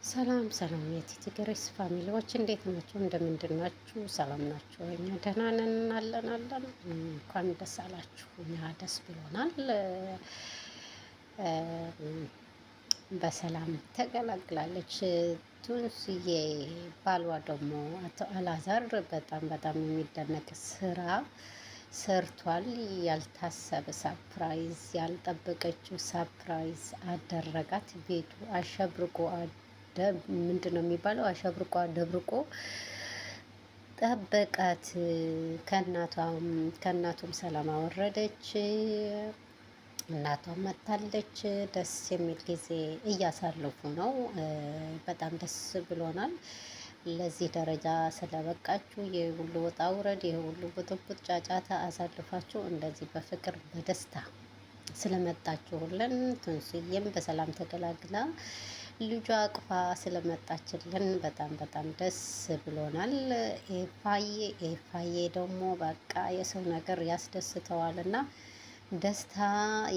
ሰላም ሰላም የቲቲ ግሬስ ፋሚሊዎች እንዴት ናችሁ? እንደምንድን ናችሁ? ሰላም ናችሁ? እኛ ደህና ነን አለን። እንኳን ደስ አላችሁ። እኛ ደስ ብሎናል። በሰላም ተገላግላለች ቱንስዬ። ባሏ ደግሞ አቶ አላዛር በጣም የሚደነቅ ስራ ሰርቷል። ያልታሰበ ሳፕራይዝ፣ ያልጠበቀችው ሳፕራይዝ አደረጋት። ቤቱ አሸብርቆ ምንድን ነው የሚባለው? አሸብርቆ ደብርቆ ጠበቃት። ከእናቱም ሰላም አወረደች። እናቷም መታለች። ደስ የሚል ጊዜ እያሳለፉ ነው። በጣም ደስ ብሎናል። ለዚህ ደረጃ ስለበቃችሁ ይህ ሁሉ ውጣ ውረድ፣ ይህ ሁሉ ብጥብጥ፣ ጫጫታ አሳልፋችሁ እንደዚህ በፍቅር በደስታ ስለመጣችሁልን ትንሱዬም በሰላም ተገላግላ ልጇ አቅፋ ስለመጣችልን በጣም ደስ ብሎናል። ኤፋዬ ደግሞ በቃ የሰው ነገር ያስደስተዋል እና ደስታ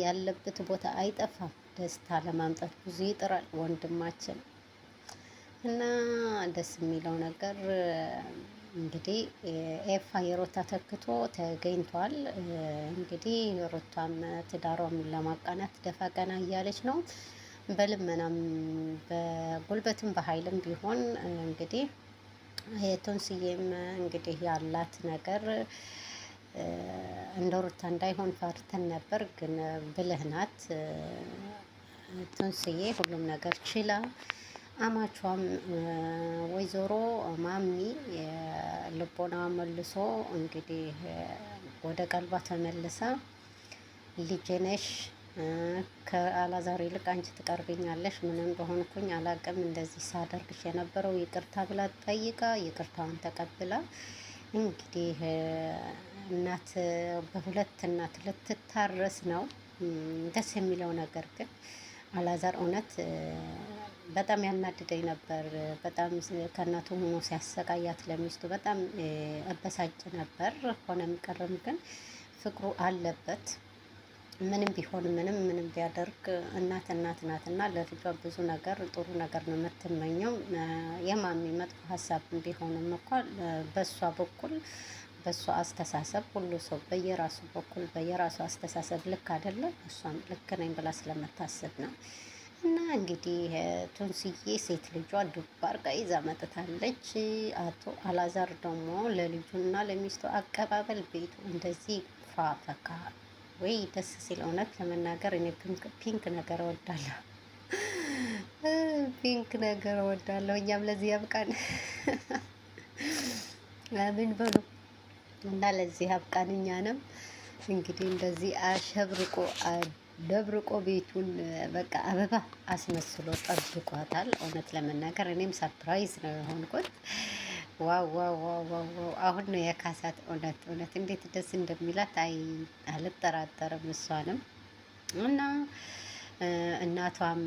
ያለበት ቦታ አይጠፋም። ደስታ ለማምጣት ብዙ ይጥራል ወንድማችን እና ደስ የሚለው ነገር እንግዲህ ኤፋ የሮታ ተክቶ ተገኝቷል። እንግዲህ ሮታም ትዳሯን ለማቃናት ደፋ ቀና እያለች ነው። በልመናም በጉልበትም በኃይልም ቢሆን እንግዲህ የቶንስዬም እንግዲህ ያላት ነገር እንደ ሩታ እንዳይሆን ፈርተን ነበር፣ ግን ብልህ ናት ቶንስዬ። ሁሉም ነገር ችላ አማቿም ወይዘሮ ማሚ ልቦና መልሶ እንግዲህ ወደ ቀልቧ ተመልሳ ልጄ ነሽ፣ ከአላዛር ይልቅ አንቺ ትቀርብኛለሽ፣ ምንም እንደሆንኩኝ አላቅም፣ እንደዚህ ሳደርግሽ የነበረው ይቅርታ ብላ ጠይቃ ይቅርታውን ተቀብላ እንግዲህ እናት በሁለት እናት ልትታረስ ነው። ደስ የሚለው ነገር ግን አላዛር እውነት በጣም ያናድደኝ ነበር። በጣም ከእናቱ ሆኖ ሲያሰቃያት ለሚስቱ በጣም እበሳጭ ነበር። ሆነም ቀረም ግን ፍቅሩ አለበት። ምንም ቢሆን ምንም ቢያደርግ እናት ናት እና ለልጇ ብዙ ነገር ጥሩ ነገር ነው የምትመኘው። የማሚ መጥፎ ሀሳብ ቢሆንም እንኳን በእሷ በኩል በእሷ አስተሳሰብ ሁሉ ሰው በየራሱ በኩል በየራሱ አስተሳሰብ ልክ አይደለም፣ እሷም ልክ ነኝ ብላ ስለምታስብ ነው። እና እንግዲህ ቱንስዬ ሴት ልጇ ዱብ አርጋ ይዛ መጥታለች። አቶ አላዛር ደግሞ ለልጁና ለሚስቱ አቀባበል ቤቱ እንደዚህ ፋፈካ ወይ ደስ ሲል። እውነት ለመናገር እኔ ፒንክ ነገር እወዳለሁ፣ ፒንክ ነገር እወዳለሁ። እኛም ለዚህ ያብቃን ምን በሉ እና ለዚህ ያብቃን። እኛንም እንግዲህ እንደዚህ አሸብርቆ ደብርቆ ቤቱን በቃ አበባ አስመስሎ ጠብቋታል። እውነት ለመናገር እኔም ሰርፕራይዝ ነው የሆንኩት። ዋው ዋው ዋው ዋው! አሁን ነው የካሳት። እውነት እንዴት ደስ እንደሚላት አልጠራጠርም። እሷንም እና እናቷም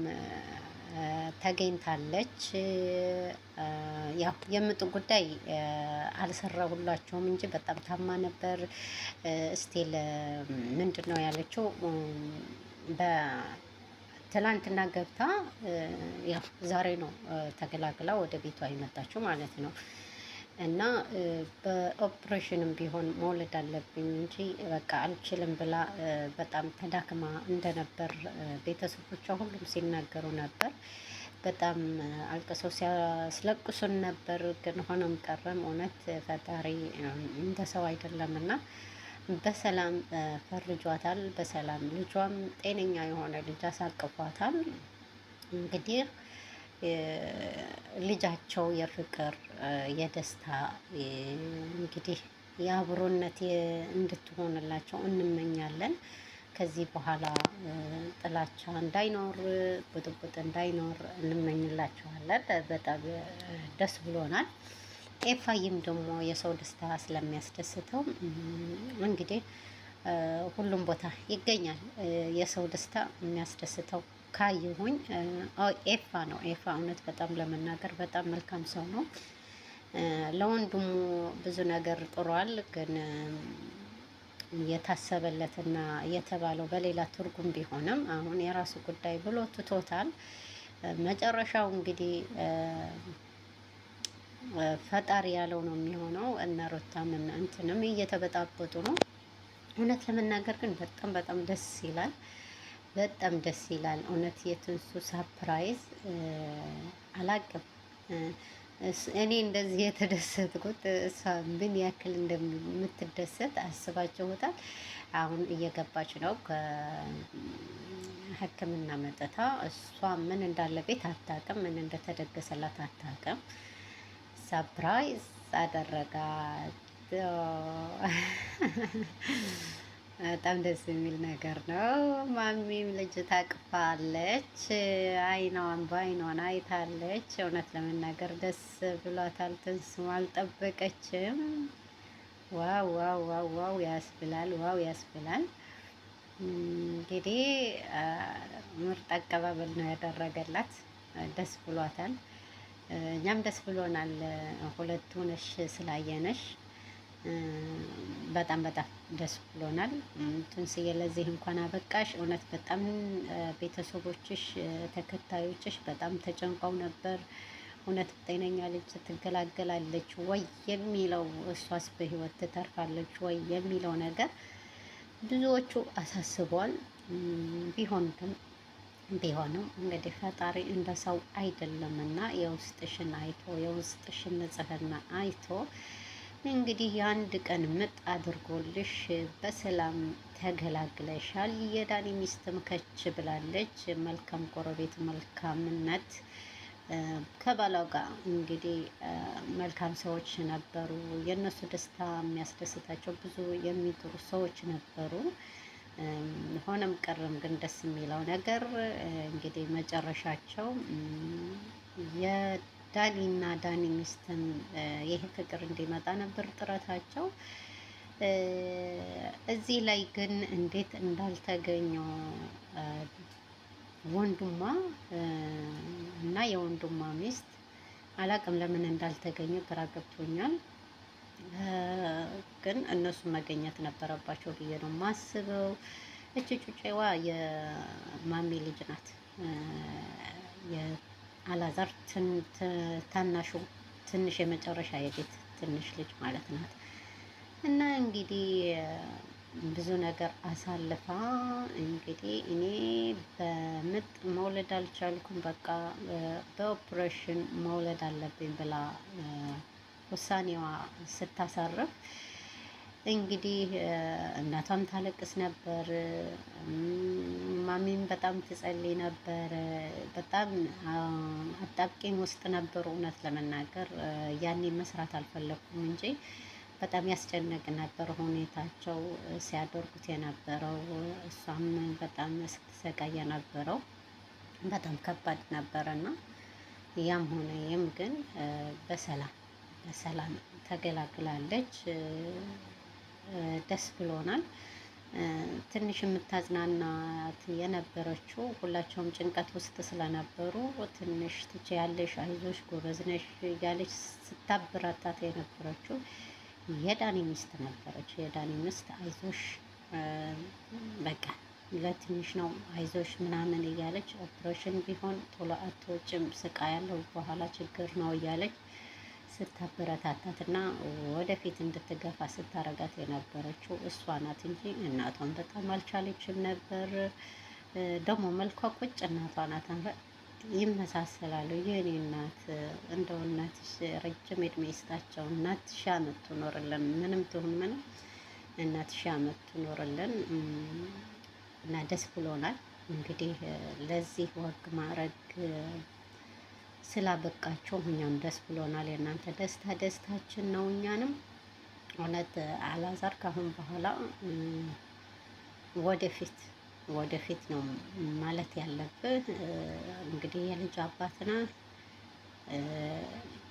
ተገኝታለች። ያው የምጡ ጉዳይ አልሰራሁላቸውም እንጂ በጣም ታማ ነበር። ስቲል ምንድን ነው ያለችው በትላንትና ገብታ ያው ዛሬ ነው ተገላግላ ወደ ቤቷ የመጣችው ማለት ነው። እና በኦፕሬሽንም ቢሆን መውለድ አለብኝ እንጂ በቃ አልችልም ብላ በጣም ተዳክማ እንደነበር ቤተሰቦቿ ሁሉም ሲናገሩ ነበር። በጣም አልቅሰው ሲያስለቅሱን ነበር። ግን ሆኖም ቀረም እውነት ፈጣሪ እንደ ሰው አይደለምና በሰላም ፈርጇታል። በሰላም ልጇም ጤነኛ የሆነ ልጅ አሳቅፏታል። እንግዲህ ልጃቸው የፍቅር የደስታ እንግዲህ የአብሮነት እንድትሆንላቸው እንመኛለን። ከዚህ በኋላ ጥላቻ እንዳይኖር፣ ብጥብጥ እንዳይኖር እንመኝላቸዋለን። በጣም ደስ ብሎናል። ኤፋይም ደግሞ የሰው ደስታ ስለሚያስደስተው እንግዲህ ሁሉም ቦታ ይገኛል። የሰው ደስታ የሚያስደስተው ካየሁኝ ኤፋ ነው። ኤፋ እውነት በጣም ለመናገር በጣም መልካም ሰው ነው። ለወንድሙ ብዙ ነገር ጥሯል። ግን የታሰበለትና የተባለው በሌላ ትርጉም ቢሆንም አሁን የራሱ ጉዳይ ብሎ ትቶታል። መጨረሻው እንግዲህ ፈጣሪ ያለው ነው የሚሆነው። እነ ሩታም እነ እንትንም እየተበጣበጡ ነው። እውነት ለመናገር ግን በጣም በጣም ደስ ይላል። በጣም ደስ ይላል። እውነት የትንሱ ሳፕራይዝ አላቅም። እኔ እንደዚህ የተደሰትኩት እሷ ምን ያክል እንደምትደሰት አስባችሁታል? አሁን እየገባች ነው ከሕክምና መጥታ። እሷ ምን እንዳለቤት አታውቅም፣ ምን እንደተደገሰላት አታውቅም። ሰፕራይዝ አደረጋት። በጣም ደስ የሚል ነገር ነው። ማሚም ልጅ ታቅፋለች። አይኗን በአይኗን አይታለች። እውነት ለመናገር ደስ ብሏታል። ትንሱም አልጠበቀችም። ዋው ዋው ዋው ዋው ያስብላል። ዋው ያስብላል። እንግዲህ ምርጥ አቀባበል ነው ያደረገላት። ደስ ብሏታል። እኛም ደስ ብሎናል። ሁለቱ ነሽ ስላየነሽ በጣም በጣም ደስ ብሎናል። ትንስዬ ለዚህ እንኳን አበቃሽ። እውነት በጣም ቤተሰቦችሽ፣ ተከታዮችሽ በጣም ተጨንቀው ነበር። እውነት ጤነኛ ልጅ ትገላገላለች ወይ የሚለው፣ እሷስ በህይወት ትተርፋለች ወይ የሚለው ነገር ብዙዎቹ አሳስቧል። ቢሆንም እንግዲህ ፈጣሪ እንደ ሰው አይደለምና የውስጥሽን አይቶ የውስጥሽን ንጽህና አይቶ እንግዲህ የአንድ ቀን ምጥ አድርጎልሽ በሰላም ተገላግለሻል። የዳኒ ሚስትም ከች ብላለች። መልካም ጎረቤት፣ መልካምነት ከባሏ ጋር እንግዲህ መልካም ሰዎች ነበሩ። የእነሱ ደስታ የሚያስደስታቸው ብዙ የሚጥሩ ሰዎች ነበሩ። ሆነም ቀረም ግን ደስ የሚለው ነገር እንግዲህ መጨረሻቸው የዳኒና ዳኒ ሚስትን ይህ ፍቅር እንዲመጣ ነበር ጥረታቸው። እዚህ ላይ ግን እንዴት እንዳልተገኘው ወንድሟ እና የወንድሟ ሚስት አላቅም ለምን እንዳልተገኘ ግራ ገብቶኛል። ግን እነሱ መገኘት ነበረባቸው ብዬ ነው የማስበው። እቺ ጩጬዋ የማሚ ልጅ ናት። የአላዛር ታናሹ ትንሽ የመጨረሻ የቤት ትንሽ ልጅ ማለት ናት። እና እንግዲህ ብዙ ነገር አሳልፋ እንግዲህ እኔ በምጥ መውለድ አልቻልኩም፣ በቃ በኦፕሬሽን መውለድ አለብኝ ብላ ውሳኔዋ ስታሳርፍ እንግዲህ እናቷም ታለቅስ ነበር። ማሚም በጣም ትጸልይ ነበር። በጣም አጣብቂኝ ውስጥ ነበሩ። እውነት ለመናገር ያኔ መስራት አልፈለኩም እንጂ በጣም ያስጨንቅ ነበር ሁኔታቸው ሲያደርጉት የነበረው። እሷም በጣም ስትሰቃይ የነበረው በጣም ከባድ ነበረና ያም ሆነ ይም ግን በሰላም ተገላግላለች። ደስ ብሎናል። ትንሽ የምታዝናናት የነበረችው ሁላቸውም ጭንቀት ውስጥ ስለነበሩ ትንሽ ትችያለሽ፣ አይዞሽ፣ ጎበዝ ነሽ እያለች ስታበረታት የነበረችው የዳኒ ሚስት ነበረች። የዳኒ ሚስት አይዞሽ፣ በቃ ለትንሽ ነው አይዞሽ ምናምን እያለች ኦፕሬሽን ቢሆን ቶሎ አትወጭም፣ ስቃይ ያለው በኋላ ችግር ነው እያለች ስታበረታታት እና ወደፊት እንድትገፋ ስታረጋት የነበረችው እሷ ናት እንጂ እናቷን በጣም አልቻለችም ነበር። ደግሞ መልኳ ቁጭ እናቷ ናት። ይመሳሰላሉ። የኔ እናት እንደው እናትሽ ረጅም እድሜ ይስጣቸው። እናትሽ አመት ትኖርልን፣ ምንም ትሁን ምንም እናትሽ አመት ትኖርልን እና ደስ ብሎናል። እንግዲህ ለዚህ ወግ ማዕረግ ስላበቃችሁ እኛም ደስ ብሎናል። የእናንተ ደስታ ደስታችን ነው። እኛንም እውነት አላዛር ካሁን በኋላ ወደፊት ነው ማለት ያለብህ። እንግዲህ የልጅ አባት ነህ፣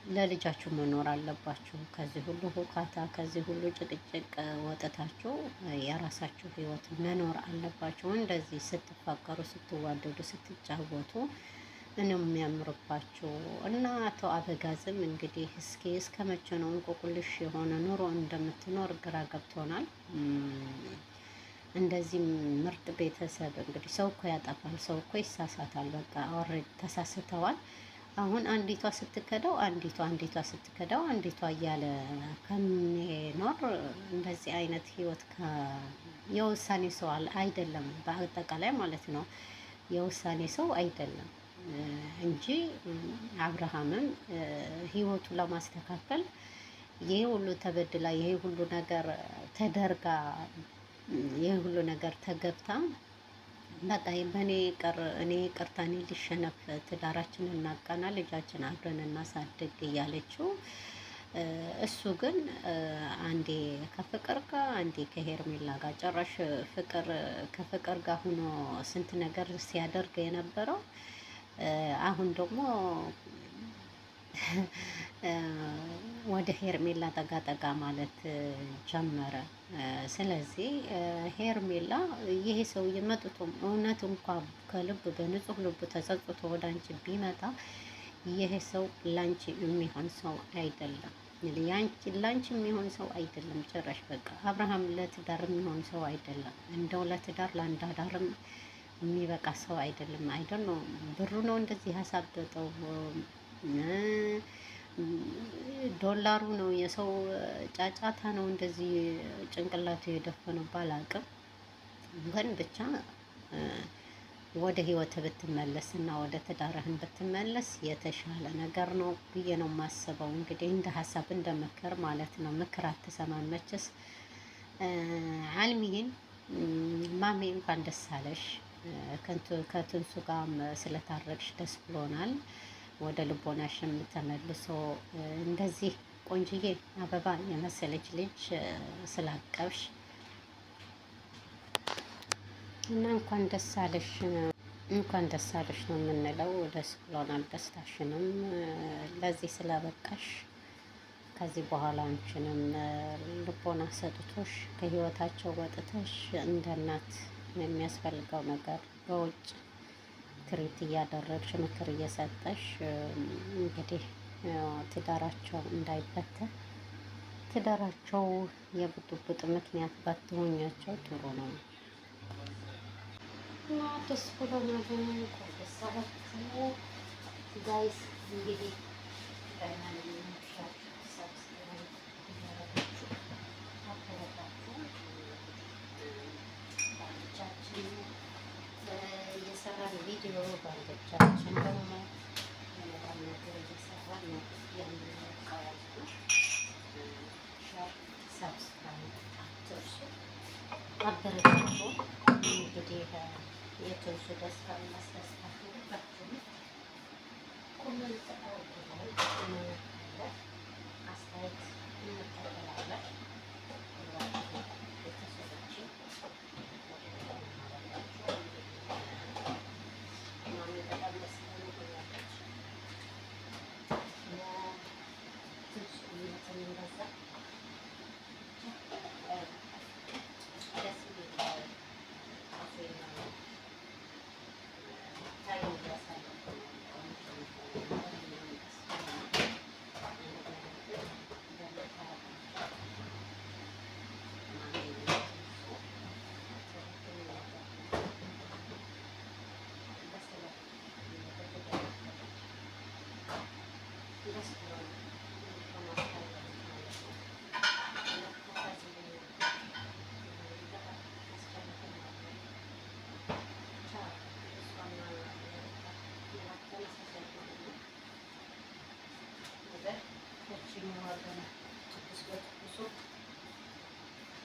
ለልጃችሁ መኖር አለባችሁ። ከዚህ ሁሉ ሁካታ፣ ከዚህ ሁሉ ጭቅጭቅ ወጥታችሁ የራሳችሁ ህይወት መኖር አለባችሁ። እንደዚህ ስትፋቀሩ፣ ስትዋደዱ፣ ስትጫወቱ እኔም የሚያምርባችሁ እና አቶ አበጋዝም እንግዲህ እስከ መቼ ነው እንቆቁልሽ የሆነ ኑሮ እንደምትኖር ግራ ገብቶናል። እንደዚህ ምርጥ ቤተሰብ እንግዲህ ሰው እኮ ያጠፋል፣ ሰው እኮ ይሳሳታል። በቃ ኦልሬዲ ተሳስተዋል። አሁን አንዲቷ ስትከዳው አንዲቷ ስትከዳው አንዲቷ እያለ ከሚኖር እንደዚህ አይነት ህይወት የውሳኔ ሰው አይደለም፣ በአጠቃላይ ማለት ነው። የውሳኔ ሰው አይደለም እንጂ አብርሃምም ህይወቱ ለማስተካከል ይሄ ሁሉ ተበድላ ይሄ ሁሉ ነገር ተደርጋ ይሄ ሁሉ ነገር ተገብታ በቃ በእኔ እኔ ይቅርታ እኔ ልሸነፍ ትዳራችንን እናቃና ልጃችን አብረን እናሳድግ እያለችው እሱ ግን አንዴ ከፍቅር ጋር አንዴ ከሄርሜላ ጋር ጭራሽ ከፍቅር ጋር ሆኖ ስንት ነገር ሲያደርግ የነበረው አሁን ደግሞ ወደ ሄርሜላ ጠጋ ጠጋ ማለት ጀመረ። ስለዚህ ሄርሜላ ይሄ ሰውዬ መጥቶም እውነት እንኳን ከልብ በንጹህ ልቡ ተጸጽቶ ወደ አንቺ ቢመጣ ይሄ ሰው ላንቺ የሚሆን ሰው አይደለም። ላንቺ የሚሆን ሰው አይደለም ጭራሽ። በቃ አብርሃም ለትዳር የሚሆን ሰው አይደለም። እንደው ለትዳር ለአንድ አዳርም የሚበቃ ሰው አይደለም። አይደል ነው ብሩ ነው እንደዚህ ያሳበጠው፣ ዶላሩ ነው፣ የሰው ጫጫታ ነው እንደዚህ ጭንቅላቱ የደፈነው ባላቅም፣ ግን ብቻ ወደ ህይወት ብትመለስ እና ወደ ትዳርህን ብትመለስ የተሻለ ነገር ነው ብዬ ነው የማስበው። እንግዲህ እንደ ሀሳብ እንደ ምክር ማለት ነው። ምክር አትሰማም መቼስ። አልሚን ማሜ እንኳን ደስ አለሽ። ከትንሱ ጋር ስለታረቅሽ ደስ ብሎናል። ወደ ልቦናሽም ተመልሶ እንደዚህ ቆንጅዬ አበባ የመሰለች ልጅ ስላቀብሽ እና እንኳን ደስ አለሽ ነው የምንለው። ደስ ብሎናል። ደስታሽንም ለዚህ ስለበቃሽ ከዚህ በኋላ አንቺንም ልቦና ሰጥቶሽ ከህይወታቸው ወጥተሽ እንደ እናት የሚያስፈልገው ነገር በውጭ ትሪት እያደረግሽ ምክር እየሰጠሽ እንግዲህ ትዳራቸው እንዳይበተን ትዳራቸው የብጥብጥ ምክንያት ባትሆኛቸው ጥሩ ነው እና ደስ ብሎናል። ደስ አላችሁ ጋይስ እንግዲህ እየሰራን ቪዲዮ ባንዶቻችን ደግሞ በጣም ነገር እየሰራን ነው የምንለቀው። ሰብስክራይብ አትርሱ፣ አበረታቱ። እንግዲህ የትንሱ ደስታ የሚያስደስታት ሁላችሁም ኮሜንት አስተያየት እንቀበላለን።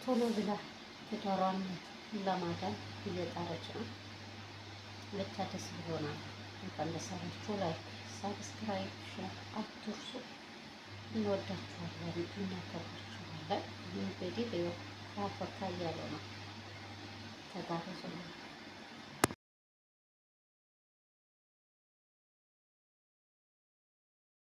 ቶሎ ብላ ትዳሯን ለማዳን እየጣረች ነው። ብቻ ደስ ብሎናል። እንኳን ደስ አላችሁ። ላይክ፣ ሳብስክራይብ፣ ሼር አትርሱ። እንወዳችኋለን፣ እናከብራችኋለን። እንግዲህ ፈካ እያለ ነው። ተጋበዙ።